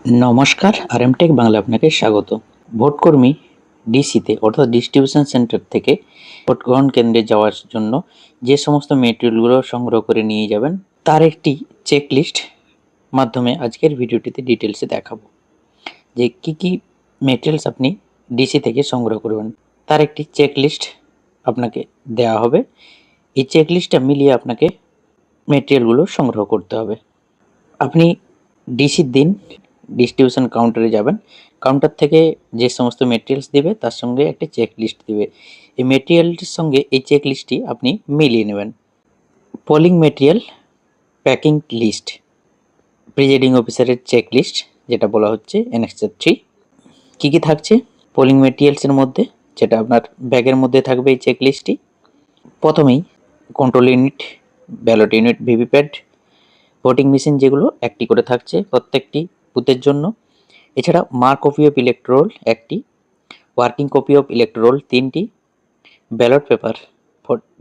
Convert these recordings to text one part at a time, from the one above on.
নমস্কার, আরএমটেক বাংলা আপনাকে স্বাগত। ভোটকর্মী ডিসিতে অর্থাৎ ডিস্ট্রিবিউশন সেন্টার থেকে ভোট গ্রহণ কেন্দ্রে যাওয়ার জন্য যে সমস্ত মেটেরিয়ালগুলো সংগ্রহ করে নিয়ে যাবেন তার একটি চেকলিস্ট মাধ্যমে আজকের ভিডিওটিতে ডিটেলসে দেখাবো যে কি মেটেরিয়ালস আপনি ডিসি থেকে সংগ্রহ করবেন। তার একটি চেকলিস্ট আপনাকে দেওয়া হবে। এই চেকলিস্টটা মিলিয়ে আপনাকে মেটেরিয়ালগুলো সংগ্রহ করতে হবে। আপনি ডিসির দিন ডিস্ট্রিবিউশন কাউন্টারে যাবেন। কাউন্টার থেকে যে সমস্ত মেটেরিয়ালস দেবে তার সঙ্গে একটা চেক লিস্ট দেবে। এই মেটেরিয়ালটির সঙ্গে এই চেক লিস্টটি আপনি মিলিয়ে নেবেন। Polling material packing list, presiding অফিসারের চেক লিস্ট যেটা বলা হচ্ছে NX 3। কী কী থাকছে পোলিং মেটেরিয়ালসের মধ্যে, যেটা আপনার ব্যাগের মধ্যে থাকবে এই চেক লিস্টটি। প্রথমেই control unit, ballot unit, VVPAT, voting machine যেগুলো একটি করে থাকছে প্রত্যেকটি বুথের জন্য। এছাড়া মার্ক কপি অফ ইলেকট্রোল একটি, ওয়ার্কিং কপি অফ ইলেকট্রোল 3টি, ব্যালট পেপার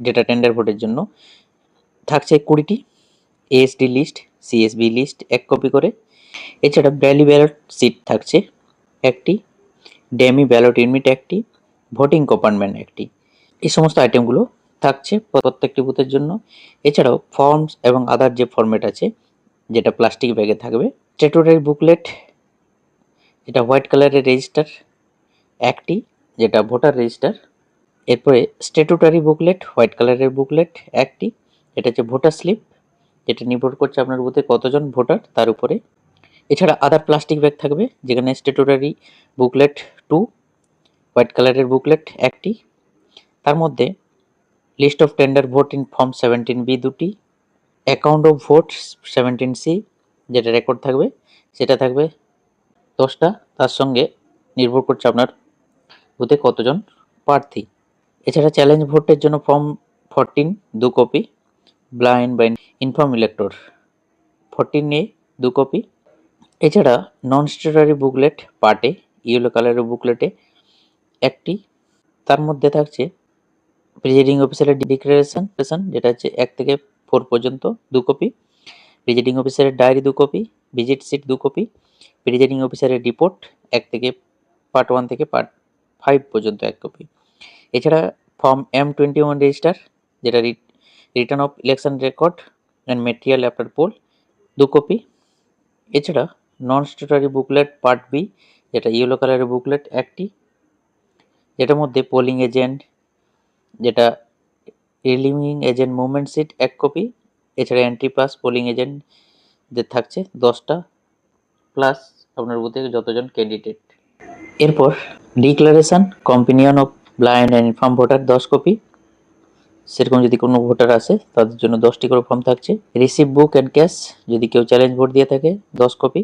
যেটা টেন্ডার ভোটের জন্য থাকছে 20টি, ASD list, CSB list 1 copy করে। এছাড়া ভ্যালি ব্যালট সিট থাকছে একটি, ডেমি ব্যালট ইউনিট একটি, ভোটিং কম্পার্টমেন্ট একটি। এই সমস্ত আইটেমগুলো থাকছে প্রত্যেকটি বুথের জন্য। এছাড়াও ফর্মস এবং আদার যে ফরম্যাট আছে যেটা প্লাস্টিক ব্যাগে থাকবে। স্ট্যাটুটারি বুকলেট, এটা হোয়াইট কালারের রেজিস্টার একটি, যেটা ভোটার রেজিস্টার। এরপরে স্ট্যাটুটারি বুকলেট, হোয়াইট কালারের বুকলেট একটি, এটা হচ্ছে ভোটার স্লিপ, যেটা নির্ভর করছে আপনার বুথে কতজন ভোটার তার উপরে। এছাড়া আদার প্লাস্টিক ব্যাগ থাকবে, যেখানে স্ট্যাটুটারি বুকলেট 2, হোয়াইট কালারের বুকলেট একটি, তার মধ্যে list of tender vote in form 17B 2টি, অ্যাকাউন্ট অফ ভোট 17C যেটা রেকর্ড থাকবে সেটা থাকবে 10টা, তার সঙ্গে নির্ভর করছে আপনার বুথে কতজন প্রার্থী। এছাড়া চ্যালেঞ্জ ভোটের জন্য ফর্ম 14 2 কপি, ব্লাইন্ড বা ইনফর্ম ইলেক্টর 14A 2 কপি। এছাড়া নন স্ট্যাটুটারি বুকলেট পার্টে, ইয়েলো কালারের বুকলেটে একটি, তার মধ্যে থাকছে প্রিজাইডিং অফিসারের ডিক্লারেশন যেটা হচ্ছে 1 থেকে 4 পর্যন্ত 2 কপি, প্রিজাইডিং অফিসারের diary 2 copy, visit sheet 2 copy, presiding অফিসারের রিপোর্ট 1 থেকে পার্ট 1 থেকে পার্ট 5 পর্যন্ত 1 কপি। এছাড়া ফর্ম M21 রেজিস্টার, যেটা return of election record and material after poll 2 copy. এছাড়া non statutory booklet part B, যেটা ইয়েলো কালারের বুকলেট একটি, যেটার মধ্যে পোলিং এজেন্ট, যেটা relieving agent movement sheet 1 copy. এছাড়া এন্ট্রি পাস পোলিং এজেন্ট যে থাকছে 10টা, প্লাস আপনার বুথে যতজন ক্যান্ডিডেট। এরপর declaration companion of blind and infirm voter 10 copy, সেরকম যদি কোনো ভোটার আসে তাদের জন্য 10টি করে ফর্ম থাকছে। রিসিভ বুক অ্যান্ড ক্যাশ যদি কেউ চ্যালেঞ্জ ভোট দিয়ে থাকে 10 copy.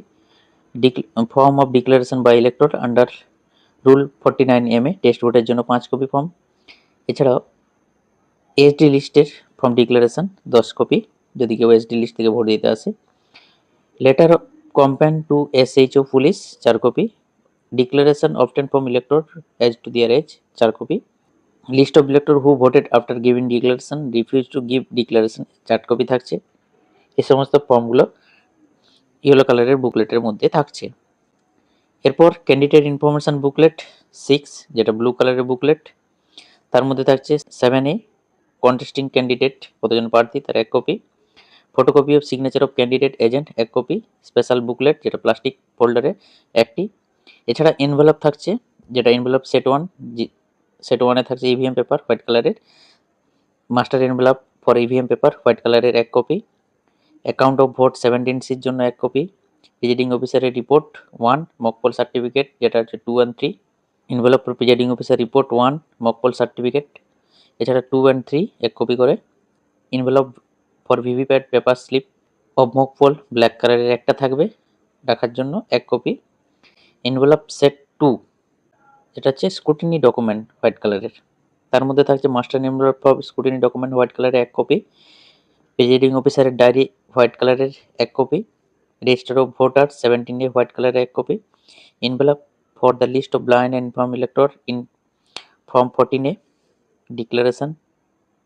Form of declaration by elector under rule 49MA test ভোটের জন্য 5 কপি ফর্ম। এছাড়াও SD লিস্টের ফর্ম ডিক্লারেশন 10 কপি যদি কেউ SD লিস্ট থেকে ভোট দিতে আসে। Letter complain to SHO police 4 copy. Declaration obtain from elector as to their age 4 copy. List of elector who voted after giving declaration refuse to give declaration 4 copy থাকছে। এই সমস্ত ফর্মগুলো yellow কালারের বুকলেটের মধ্যে থাকছে। এরপর ক্যান্ডিডেট ইনফরমেশন বুকলেট 6, যেটা blue কালারের booklet, তার মধ্যে থাকছে 7A কন্টেস্টিং ক্যান্ডিডেট কতজন প্রার্থী তার 1 copy, photocopy of signature of candidate agent 1 copy, special booklet যেটা প্লাস্টিক ফোল্ডারে একটি। এছাড়া এনভেলপ থাকছে, যেটা এনভেলপ সেট 1, সেট 1-এ থাকছে EVM পেপার হোয়াইট কালারের, master envelope for EVM paper white কালারের 1 কপি, অ্যাকাউন্ট অফ ভোট 17Cর জন্য 1 কপি, প্রিজাইডিং অফিসারের রিপোর্ট 1 মকপল সার্টিফিকেট যেটা হচ্ছে 2 and 3, envelope for presiding officer report 1 mock poll certificate, এছাড়া 2 and 3 1 কপি করে। Envelope for VVPAT paper slip of mock poll black কালারের একটা থাকবে রাখার জন্য 1 কপি। এনভেলপ সেট 2 যেটা হচ্ছে স্ক্রুটিনি ডকুমেন্ট হোয়াইট কালারের, তার মধ্যে থাকছে master envelope for scrutiny document white কালারের 1 কপি, প্রিজাইডিং অফিসারের ডায়েরি হোয়াইট কালারের 1 copy, register of voter 17A white কালারের 1 copy, envelope for the list of blind and infirm elector in form 14A,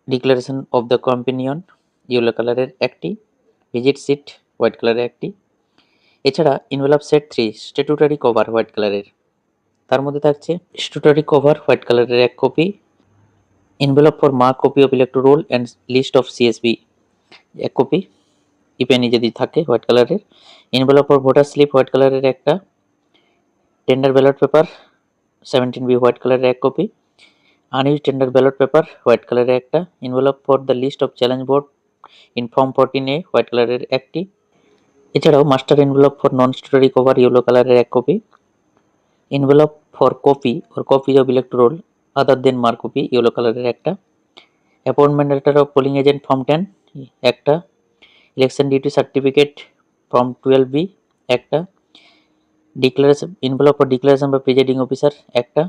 declaration of the companion yellow কালারের একটি, visit sheet white কালারের একটি। এছাড়া envelope set 3 statutory cover white কালারের, তার মধ্যে থাকছে স্ট্যাটুটারি কভার হোয়াইট কালারের 1 copy, envelope for mark copy of electoral roll and list of CSB 1 copy, ইপেনি যদি থাকে হোয়াইট কালারের, envelope for voter slip white কালারের একটা, tender ballot paper 17B white কালারের 1 copy, unused tender ballot paper white কালারের একটা, envelope for the list of challenge vote in form 14A white কালারের একটি, এছাড়াও master envelope for non statutory cover yellow কালারের 1 copy, envelope for copy or copies of electoral roll other than mark copy yellow কালারের একটা, appointment letter of polling agent form 10 একটা, election duty certificate form 12B একটা, declaration envelope for declaration বা presiding officer একটা,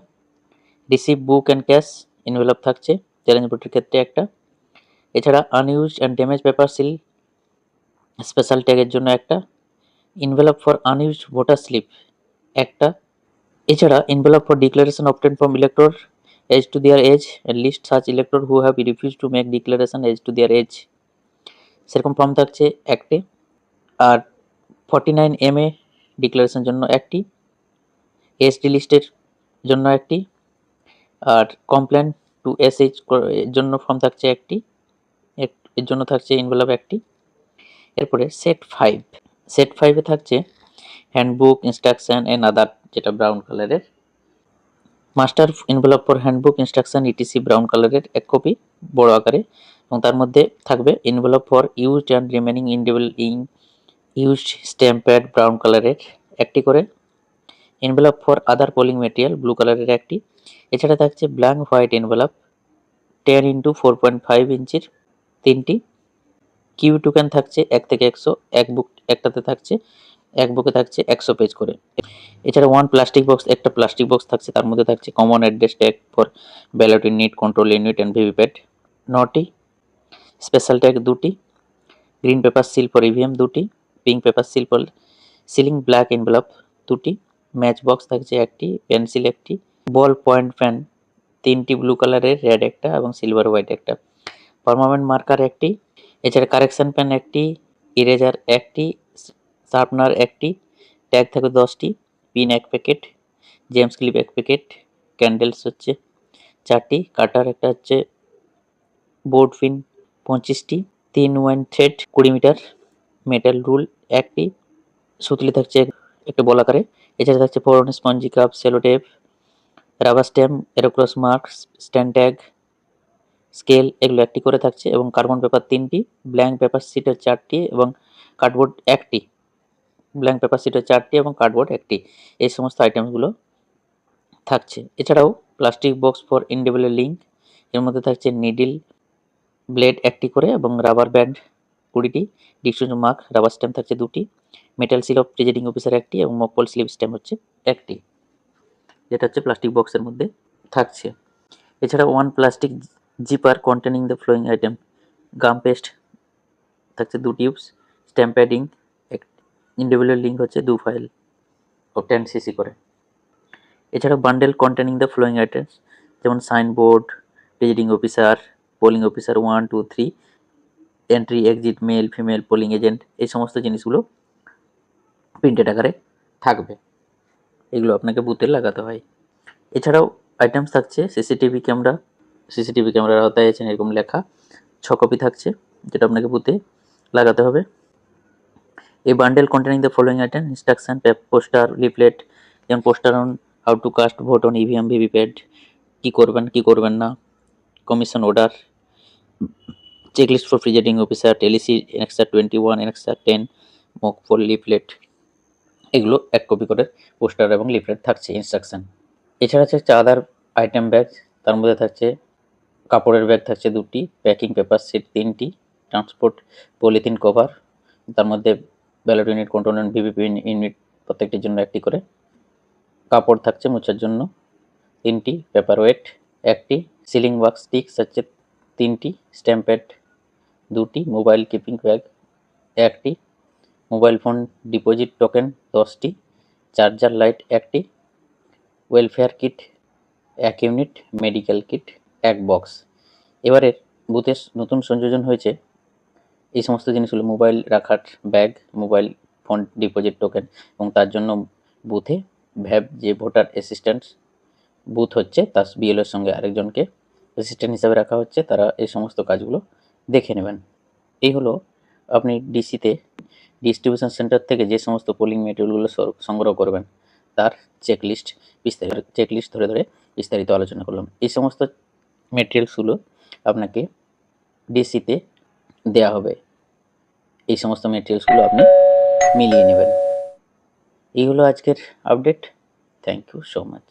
receive book and cash envelope থাকছে challenge ভোটের ক্ষেত্রে একটা, এছাড়া unused and damage paper seal special ট্যাগের জন্য একটা, envelope for unused voter slip একটা, এছাড়া envelope for declaration obtain from elector as to their age and list search elector who have refuse to make declaration as to their age সেরকম form থাকছে একটি, আর 49MA ডিক্লারেশনের জন্য একটি, SD লিস্টের জন্য একটি, আর কমপ্লেন টু এসএইচ এর জন্য ফর্ম থাকছে একটি, এর জন্য থাকছে এনভেলপ একটি। এরপরে সেট 5 এ থাকছে হ্যান্ডবুক ইনস্ট্রাকশন এন্ড আদার, যেটা ব্রাউন কালারের, master envelope for handbook instruction etc brown কালারের 1 কপি বড় আকারে, এবং তার মধ্যে থাকবে envelope for used and remaining used stamp pad brown কালারের একটি করে, envelope for other polling material blue কালারের একটি, এছাড়া থাকছে ব্ল্যাঙ্ক হোয়াইট এনভেলপ 10x4.5 ইঞ্চির 3টি, কিউ টোকেন থাকছে 1 থেকে 100, এক বুক একটাতে থাকছে, এক বুকে থাকছে 100 পেজ করে। এছাড়া একটা প্লাস্টিক বক্স থাকছে, তার মধ্যে থাকছে common address tag for ballot unit, control unit and VVPAT 9টি, স্পেশাল ট্যাগ 2টি, green paper seal for EVM 2টি, pink paper seal for sealing black envelope 2টি, ম্যাচ বক্স থাকছে 1টি, পেন্সিল 1টি, বল পয়েন্ট পেন 3টি ব্লু কালারের, red একটা এবং সিলভার হোয়াইট একটা, পার্মানেন্ট মার্কার 1টি, এছাড়া কারেকশন পেন 1টি, ইরেজার 1টি, শার্পনার 1টি, ট্যাগ থাকবে 10টি, pin 1 packet, gems clip 1 packet, candles হচ্ছে 4টি, কাটার একটা হচ্ছে, বোর্ড পিন 25টি, 3 twine thread 20 metre, metal rule 1টি, সুতলি থাকছে একটা বল আকারে, এছাড়া থাকছে foam spongy cup, sellotape, rubber stamp, arrow cross mark, stand tag, scale এগুলো 1টি করে থাকছে, এবং কার্বন পেপার 3টি, ব্ল্যাঙ্ক পেপার শিটের 4টি এবং কার্ডবোর্ড 1টি, ব্ল্যাঙ্ক পেপার শিটের 4টি এবং কার্ডবোর্ড 1টি, এই সমস্ত আইটেমগুলো থাকছে। এছাড়াও plastic box for indelible link, এর মধ্যে থাকছে নিডল ব্লেড 1টি করে এবং রাবার ব্যান্ড 20টি, ডিকশনারি মার্ক রাবার স্ট্যাম্প থাকছে 2টি, metal seal of presiding officer 1টি এবং মকপল স্লিপ স্ট্যাম্প হচ্ছে 1টি, যেটা হচ্ছে প্লাস্টিক বক্সের মধ্যে থাকছে। এছাড়া 1 plastic zipper containing the following item, gum paste থাকছে 2 tubes, stamp padding, individual link হচ্ছে 2 ফাইল ও 10cc করে। এছাড়া bundle containing the following items, যেমন signboard, presiding officer, polling officer 1, 2, 3, entry exit, male female polling agent, এই সমস্ত জিনিসগুলো printed আকারে থাকবে, এগুলো আপনাকে বুথে লাগাতে হয়। এছাড়াও আইটেমস থাকছে সিসিটিভি ক্যামেরার আওতায় আছেন এরকম লেখা 6 কপি থাকছে, যেটা আপনাকে বুথে লাগাতে হবে। এই bundle containing the following item instruction, poster, leaflet, যেমন poster on how to cast vote on EVM VVPAT, কি করবেন না, commission order, checklist for presiding officer, টেলিসি annexure 21, annexure 10, mock for leaflet, এগুলো 1 কপি করে পোস্টার এবং লিফলেট থাকছে instruction. এছাড়া থাকছে আদার আইটেম ব্যাগ, তার মধ্যে থাকছে কাপড়ের ব্যাগ থাকছে 2টি, প্যাকিং পেপার সিট 3টি, ট্রান্সপোর্ট পলিথিন কভার, তার মধ্যে ballot unit, control unit, VVP unit প্রত্যেকটির জন্য 1টি করে, কাপড় থাকছে মোছার জন্য 3টি, পেপার ওয়েট 1টি, সিলিং ওয়াক্স স্টিক্স হচ্ছে 3টি, স্ট্যাম্প প্যাড 2টি, মোবাইল কিপিং ব্যাগ 1টি, মোবাইল ফোন ডিপোজিট টোকেন 10টি, চার্জার লাইট 1টি, welfare kit 1 unit, medical kit 1 box. এবারে বুথের নতুন সংযোজন হয়েছে এই সমস্ত জিনিসগুলো, মোবাইল রাখার bag, mobile fund deposit token, এবং তার জন্য বুথে ভ্যাব যে ভোটার অ্যাসিস্ট্যান্ট বুথ হচ্ছে তার বিএলওর সঙ্গে আরেকজনকে অ্যাসিস্ট্যান্ট হিসাবে রাখা হচ্ছে, তারা এই সমস্ত কাজগুলো দেখে নেবেন। এই হলো আপনি ডিসিতে ডিস্ট্রিবিউশন সেন্টার থেকে যে সমস্ত পোলিং মেটেরিয়ালগুলো সংগ্রহ করবেন তার চেকলিস্ট ধরে ধরে বিস্তারিত আলোচনা করলাম। এই সমস্ত মেটেরিয়ালসগুলো আপনাকে ডিসিতে দেয়া হবে, এই সমস্ত মেটেরিয়ালসগুলো আপনি মিলিয়ে নেবেন। এই হলো আজকের update. Thank you so much.